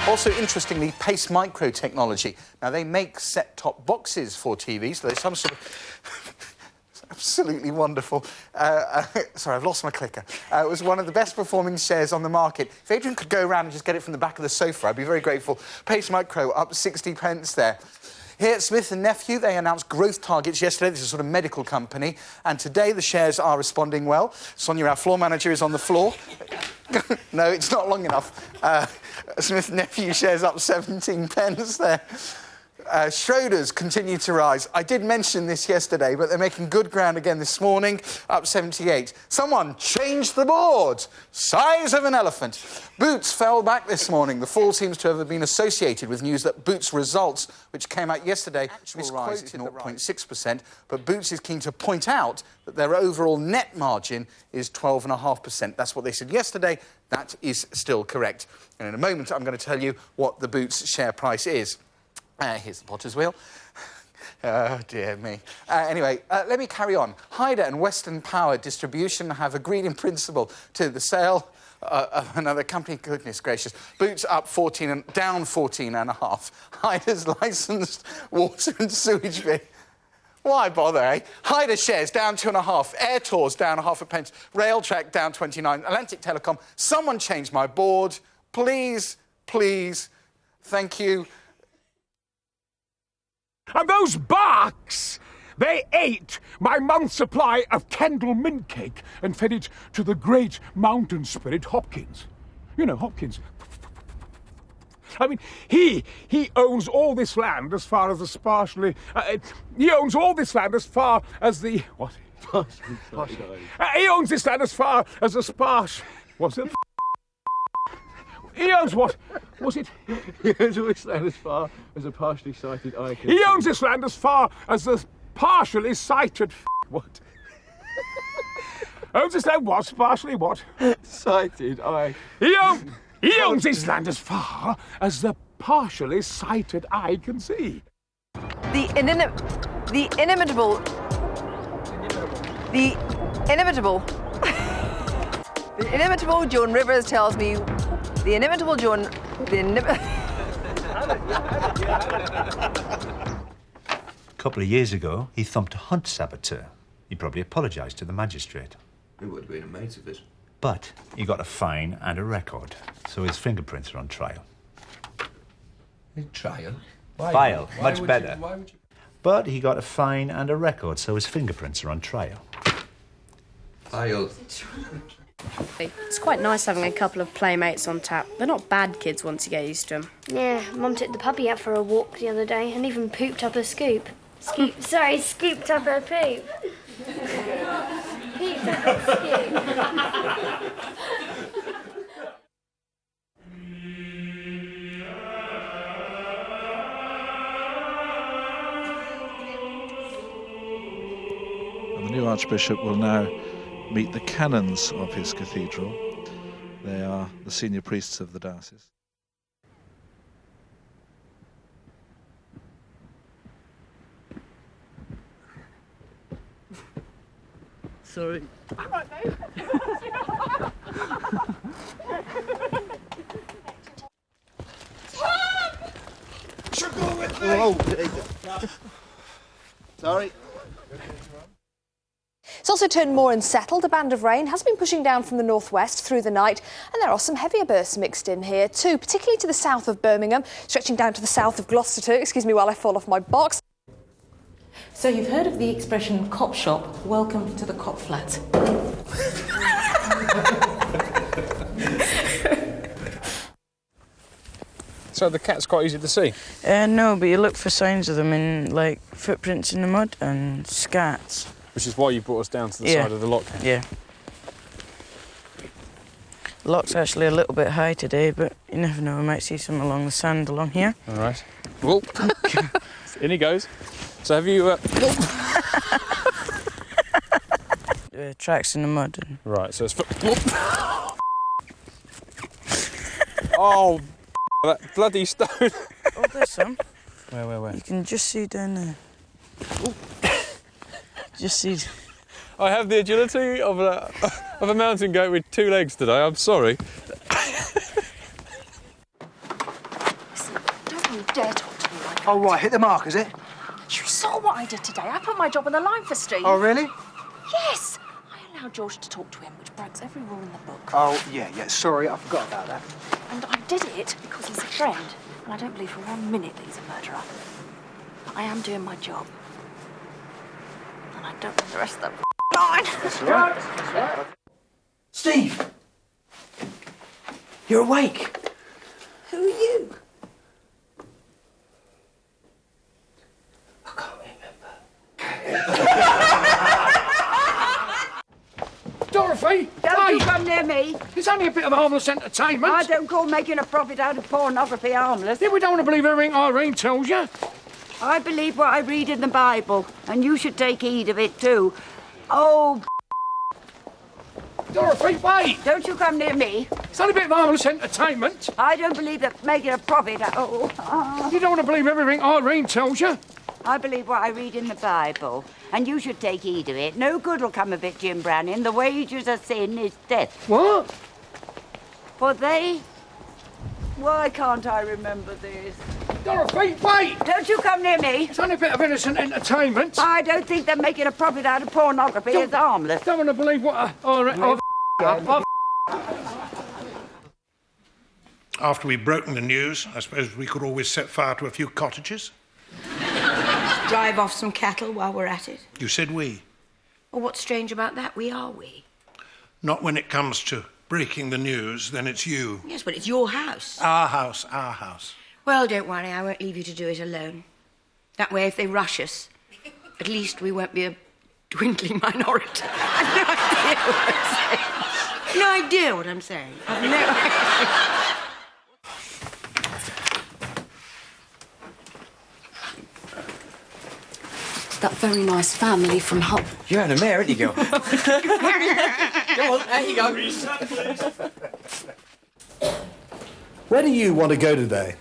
Also, interestingly, Pace Micro technology. Now, they make set-top boxes for TVs, so there's some sort of... absolutely wonderful. Sorry, I've lost my clicker. It was one of the best-performing shares on the market. If Adrian could go around and just get it from the back of the sofa, I'd be very grateful. Pace Micro up 60 pence there. Here at Smith & Nephew, they announced growth targets yesterday. This is a sort of medical company. And today, the shares are responding well. Sonia, our floor manager, is on the floor. No, it's not long enough. Smith & Nephew shares up 17 pence there. Schroders continue to rise. I did mention this yesterday, but they're making good ground again this morning, up 78. Someone changed the board. Size of an elephant. Boots fell back this morning. The fall seems to have been associated with news that Boots' results, which came out yesterday, misquoted 0.6%, but Boots is keen to point out that their overall net margin is 12.5%. That's what they said yesterday. That is still correct. And in a moment, I'm going to tell you what the Boots share price is. Here's the potter's wheel. Oh, dear me. Anyway, let me carry on. Hyder and Western Power Distribution have agreed in principle to the sale of another company. Goodness gracious. Boots up 14 and down 14.5. Hyder's licensed water and sewage bid. Why bother, eh? Hyder shares down 2.5. Air Tours down 0.5 pence. Railtrack down 29. Atlantic Telecom. Someone change my board. Please, please. Thank you. And those barks, they ate my month's supply of Kendal mint cake and fed it to the great mountain spirit Hopkins. You know, Hopkins. I mean, he owns all this land as far as the sparsely... he owns all this land as far as the... What? He owns this land as far as the sparse... What's it? He owns what? Was it? He owns all this land as far as a partially sighted eye can He see. owns this land as far as the partially sighted... What? Owns this land what? Partially what? Sighted eye. He owns this land as far as the partially sighted eye can see. The inimitable Joan Rivers tells me the inimitable Joan... A couple of years ago, he thumped a hunt saboteur. He probably apologised to the magistrate. He would have been a mate of his. But he got a fine and a record, so his fingerprints are on trial. Trial? File, much better. Why would you... But he got a fine and a record, so his fingerprints are on trial. File. It's quite nice having a couple of playmates on tap. They're not bad kids once you get used to them. Yeah, Mum took the puppy out for a walk the other day and even pooped up a scoop. Scooped up her poop. Pooped up a scoop. And the new Archbishop will now meet the canons of his cathedral. They are the senior priests of the diocese. Sorry. Should go with me! Sorry. It's also turned more unsettled. A band of rain has been pushing down from the northwest through the night, and there are some heavier bursts mixed in here too, particularly to the south of Birmingham, stretching down to the south of Gloucester too. Excuse me while I fall off my box. So you've heard of the expression cop shop. Welcome to the cop flat. So the cat's quite easy to see? No, but you look for signs of them in, like, footprints in the mud and scats. Which is why you brought us down to the side of the lock. Yeah. The lock's actually a little bit high today, but you never know, we might see some along the sand along here. All right. Whoop. In he goes. So have you... tracks in the mud. And... Right, so it's... Oh, that bloody stone. Oh, there's some. Where? You can just see down there. Ooh. Just see... I have the agility of a mountain goat with 2 legs today, I'm sorry. Oh, right, hit the mark, is it? You saw what I did today. I put my job on the line for Steve. Oh, really? Yes. I allowed George to talk to him, which breaks every rule in the book. Oh, yeah, sorry, I forgot about that. And I did it because he's a friend, and I don't believe for 1 minute that he's a murderer. But I am doing my job. And I don't want the rest of that line. That's right. That's right. Steve! You're awake. Who are you? I can't remember. Dorothy! Don't you come near me. It's only a bit of harmless entertainment. I don't call making a profit out of pornography harmless. Yeah, we don't want to believe everything Irene tells you. I believe what I read in the Bible, and you should take heed of it too. Oh, Dorothy, wait! Don't you come near me. It's only a bit of harmless entertainment. I don't believe that making a profit out... Oh. You don't want to believe everything Irene tells you. I believe what I read in the Bible, and you should take heed of it. No good will come of it, Jim Brannan. The wages of sin is death. What? For they... Why can't I remember this? Dorothy, wait! Don't you come near me. It's only a bit of innocent entertainment. I don't think that making a profit out of pornography is harmless. Don't want to believe what After we've broken the news, I suppose we could always set fire to a few cottages. Drive off some cattle while we're at it. You said we. Well, what's strange about that? We are we. Not when it comes to breaking the news, then it's you. Yes, but it's your house. Our house, our house. Well, don't worry, I won't leave you to do it alone. That way, if they rush us, at least we won't be a dwindling minority. I've no idea what I'm saying. I've no idea. That very nice family from Hull. You're having a mare, aren't you, girl? Come on, there you go. Where do you want to go today?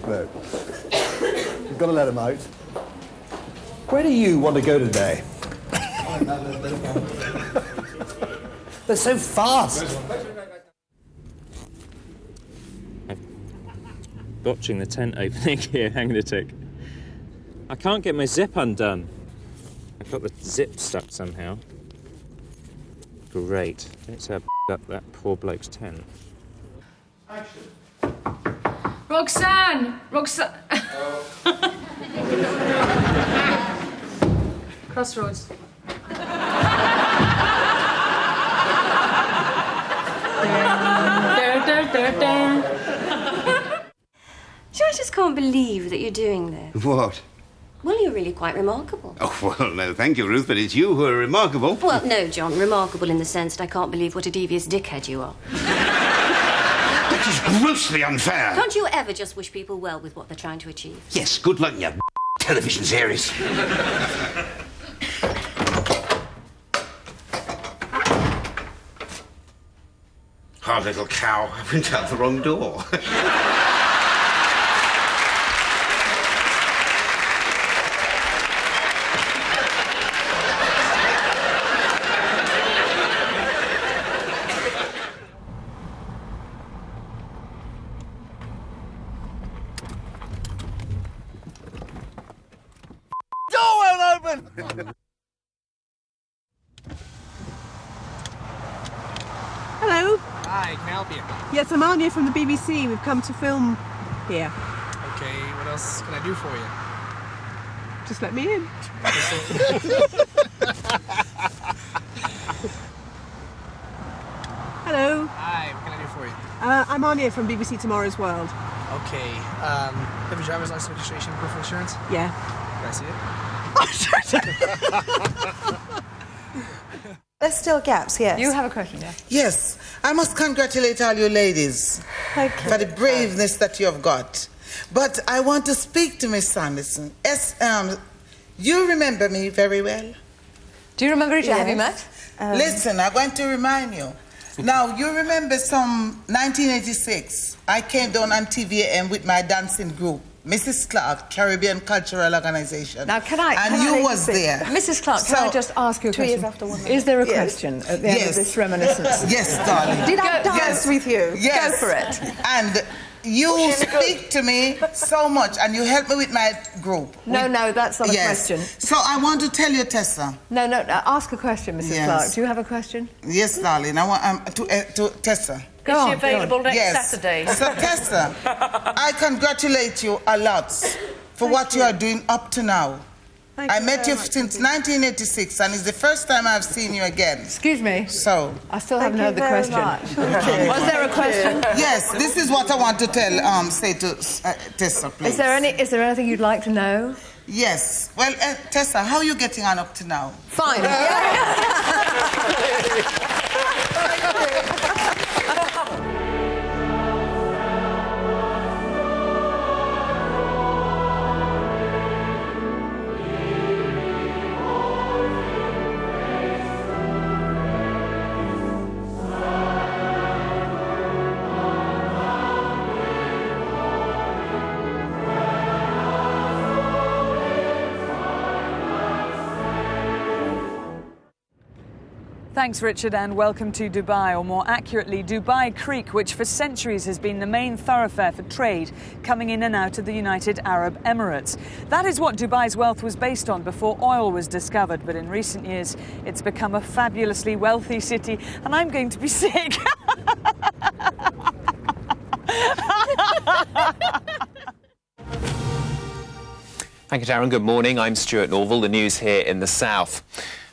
No. You've got to let him out. Where do you want to go today? They're so fast. Botching the tent opening here, hang on a tick. I can't get my zip undone. I've got the zip stuck somehow. Great. Let's up that poor bloke's tent. Roxanne! Crossroads. I just can't believe that you're doing this. What? Well, you're really quite remarkable. Oh, well, no, thank you, Ruth, but it's you who are remarkable. Well, no, John, remarkable in the sense that I can't believe what a devious dickhead you are. That is grossly unfair. Can't you ever just wish people well with what they're trying to achieve? Yes, good luck in your television series. Hard little cow. I went out the wrong door. Hello. Hi, can I help you? Yes, I'm Anya from the BBC. We've come to film here. Okay, what else can I do for you? Just let me in. Hello. Hi, what can I do for you? I'm Anya from BBC Tomorrow's World. Okay, have a driver's license, registration, proof of insurance? Yeah. Can I see it? There's still gaps, yes. You have a question, yeah? Yes. I must congratulate all you ladies for the braveness that you have got. But I want to speak to Miss Sanderson. You remember me very well. Do you remember each other? Have you met? Listen, I'm going to remind you. Now, you remember 1986, I came down on TVM with my dancing group, Mrs. Clark, Caribbean Cultural Organization. Now, And you was there. Mrs. Clark, can I just ask you a question? 2 years after one. Is there a question at the end of this reminiscence? Yes, darling. Did I dance with you? Yes. Go for it. And you speak to me so much and you help me with my group. No, that's not a Yes. question. So I want to tell you, Tessa. No, ask a question, Mrs. Yes. Clark. Do you have a question? Yes, darling. I want to Tessa. Go on, go on. Yes. Saturday? So, Tessa, I congratulate you a lot for what you are doing up to now. I met you since 1986, and it's the first time I've seen you again. Excuse me. So, I still haven't heard the question. Was there a question? Yes, this is what I want to say to Tessa, please. Is there anything you'd like to know? Yes. Well, Tessa, how are you getting on up to now? Fine. Thanks, Richard, and welcome to Dubai, or more accurately, Dubai Creek, which for centuries has been the main thoroughfare for trade coming in and out of the United Arab Emirates. That is what Dubai's wealth was based on before oil was discovered, but in recent years it's become a fabulously wealthy city, and I'm going to be sick. Thank you, Darren. Good morning. I'm Stuart Norval. The news here in the south.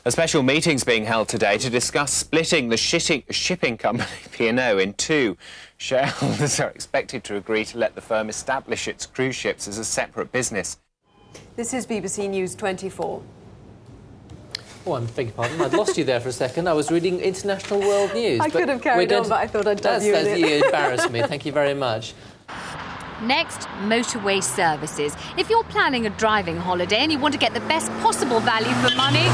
A special meeting's being held today to discuss splitting the shipping company P&O in two. Shareholders are expected to agree to let the firm establish its cruise ships as a separate business. This is BBC News 24. Oh, I beg your pardon. I'd lost you there for a second. I was reading international world news. I could have carried on, but I thought I'd dub you in it. You embarrassed me. Thank you very much. Next, motorway services. If you're planning a driving holiday and you want to get the best possible value for money...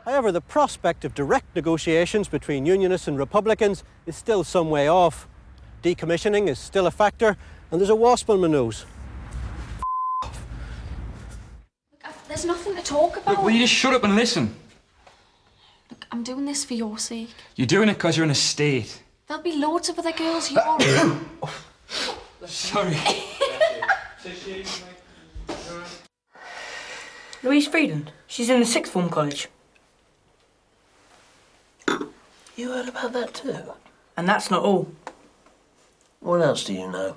However, the prospect of direct negotiations between Unionists and Republicans is still some way off. Decommissioning is still a factor, and there's a wasp on my nose. There's nothing to talk about. Look, will you just shut up and listen? Look, I'm doing this for your sake. You're doing it because you're in a state. There'll be loads of other girls you're... Sorry. Louise Frieden. She's in the sixth form college. You heard about that too? And that's not all. What else do you know?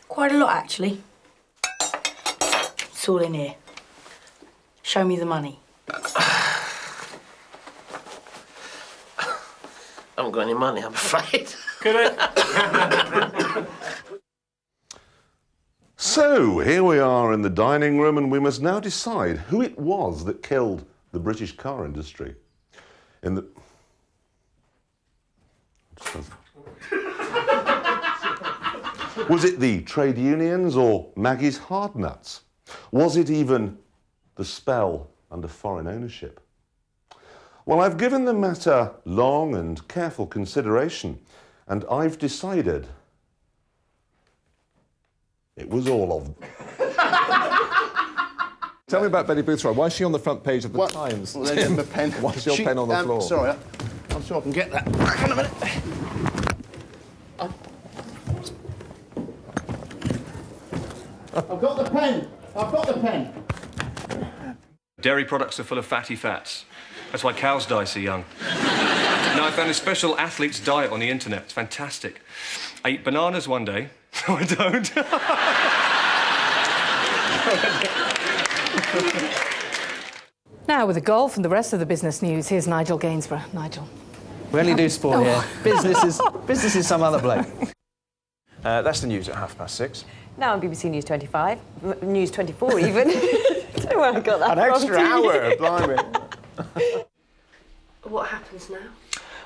Quite a lot, actually. It's all in here. Show me the money. I haven't got any money, I'm afraid. So, here we are in the dining room, and we must now decide who it was that killed the British car industry. Was it the trade unions or Maggie's hard nuts? Was it even the spell under foreign ownership? Well, I've given the matter long and careful consideration, and I've decided it was all of them. Tell me about Betty Boothroyd. Why is she on the front page of the Times? Well, there's my pen. Why is your pen on the floor? Sorry, I'm sure I can get that. Hang on a minute. I've got the pen. I've got the pen. Dairy products are full of fatty fats. That's why cows die so young. Now, I found a special athlete's diet on the internet. It's fantastic. I eat bananas one day. No, I don't. Now, with the golf and the rest of the business news, here's Nigel Gainsborough. Nigel. We only do sport here. Business is some other bloke. That's the news at 6:30. Now on BBC News 25, News 24 even. Don't know where I got that An from. extra hour, blimey. What happens now?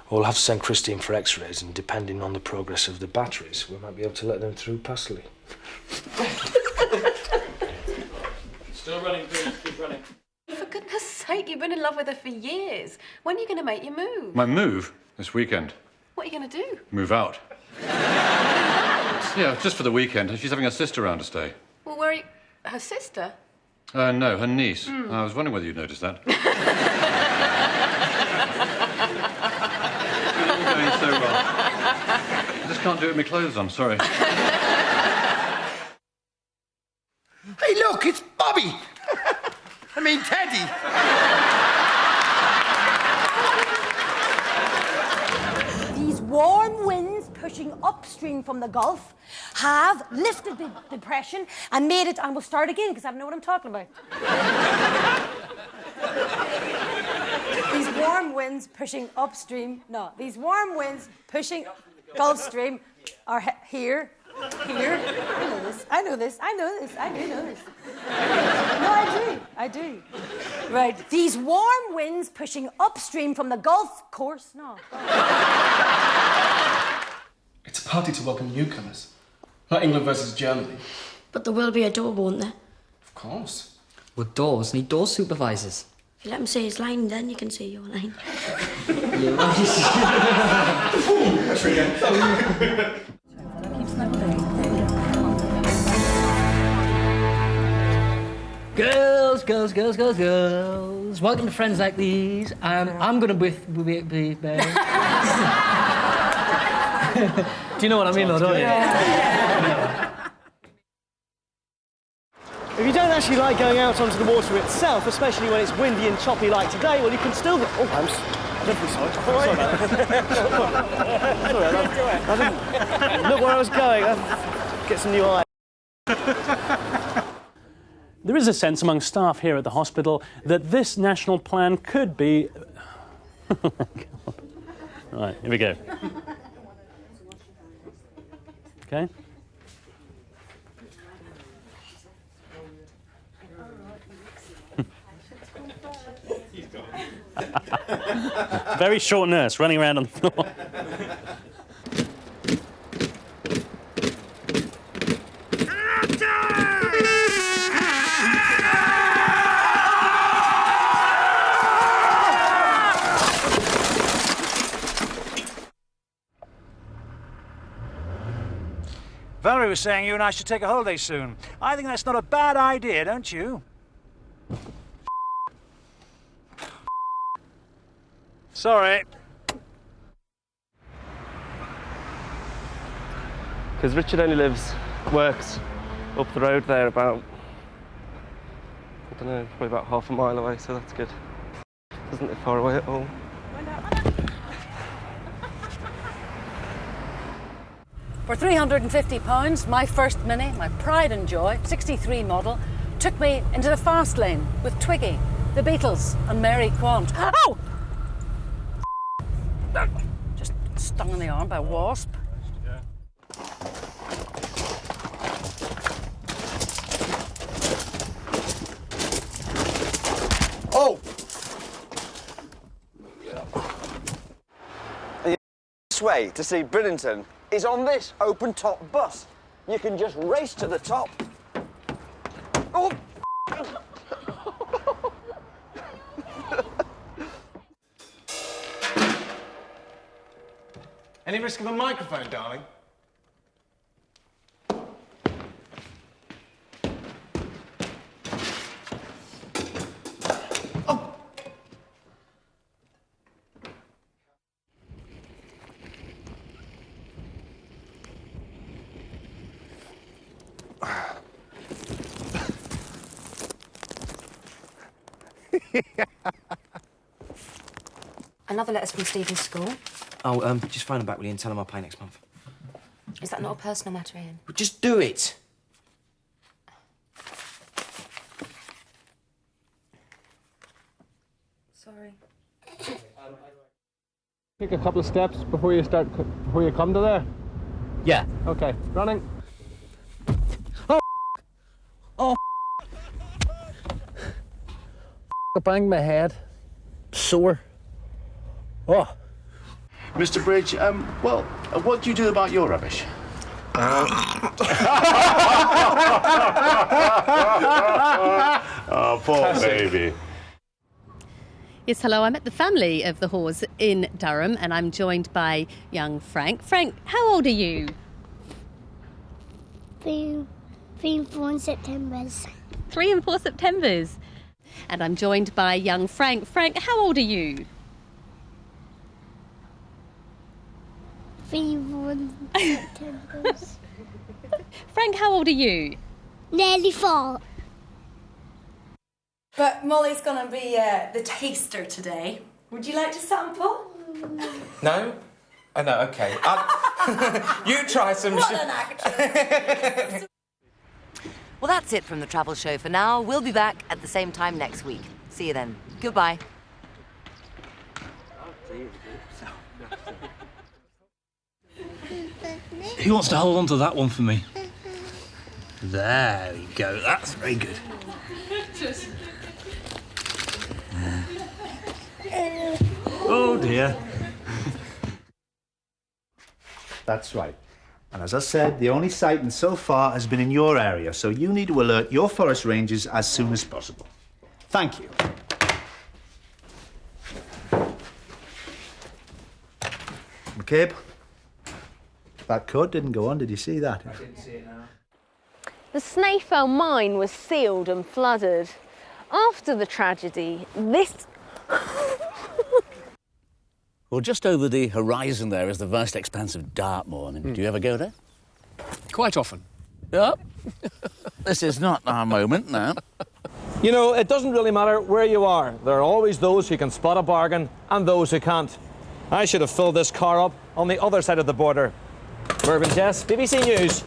We'll have to send Christine for x-rays, and depending on the progress of the batteries, we might be able to let them through passively. Still running, please. Keep running. For goodness sake, you've been in love with her for years. When are you going to make your move? My move? This weekend. What are you going to do? Move out. Yeah, just for the weekend. She's having her sister round to stay. Well, where are you... Her sister? No, her niece. I was wondering whether you'd noticed that. Going so well. Just can't do it with my clothes on, sorry. Hey, look, it's Bobby. I mean, Teddy. These warm winds pushing upstream from the Gulf have lifted the depression and made it, and we'll start again because I don't know what I'm talking about. These warm winds pushing upstream, no, these warm winds pushing Gulf Stream are here. I know this. I do know this. No, I do. Right, these warm winds pushing upstream from the Gulf course, no. It's a party to welcome newcomers, not England versus Germany. But there will be a door, won't there? Of course. Well, doors need door supervisors. If you let him say his line, then you can say your line. You're right. Girls. Welcome to Friends Like These. I'm gonna be Do you know what I mean, though, don't you? If you don't actually like going out onto the water itself, especially when it's windy and choppy like today, well, you can still go... Oh, I'm definitely sorry. Sorry about that. Sorry, I didn't look where I was going. Get some new eyes. There is a sense among staff here at the hospital that this national plan could be... Oh, my God. Right, here we go. OK? Very short nurse running around on the floor. Valerie was saying you and I should take a holiday soon. I think that's not a bad idea, don't you? Sorry. Because Richard only works up the road there about, I don't know, probably about half a mile away, so that's good. Doesn't live far away at all. For £350, my first Mini, my pride and joy, 63 model, took me into the fast lane with Twiggy, the Beatles and Mary Quant. Oh! Just stung in the arm by a wasp. Oh! The best way to see Bridlington is on this open-top bus. You can just race to the top. Oh! Any risk of a microphone, darling? Another letter from Stephen's school. Oh, just phone him back, will you, and tell him I'll pay next month. Is that not a personal matter, Ian? Well, just do it. Sorry. Take a couple of steps before you come to there. Yeah. Okay, running. Oh, I banged my head. Sore. Oh. Mr. Bridge, well, what do you do about your rubbish? Oh, poor baby. Yes, hello, I'm at the family of the Hawes in Durham and I'm joined by young Frank. Frank, how old are you? 3 and 4 Septembers. 3 and 4 Septembers. And I'm joined by young Frank. Frank, how old are you? Freeborn Septembers. Frank, how old are you? Nearly 4. But Molly's going to be the taster today. Would you like to sample? No? Oh, no, OK. You try some... What an actress! Well, that's it from the travel show for now. We'll be back at the same time next week. See you then. Goodbye. Who wants to hold on to that one for me? There we go. That's very good. Oh dear. That's right. And as I said, the only sighting so far has been in your area, so you need to alert your forest rangers as soon as possible. Thank you. McCabe, that code didn't go on, did you see that? I didn't see it now. The Snaefell mine was sealed and flooded. After the tragedy, this... Well, just over the horizon there is the vast expanse of Dartmoor. I mean, do you ever go there? Quite often. Yeah. This is not our moment now. You know, it doesn't really matter where you are. There are always those who can spot a bargain and those who can't. I should have filled this car up on the other side of the border. Mervyn Jess, BBC News.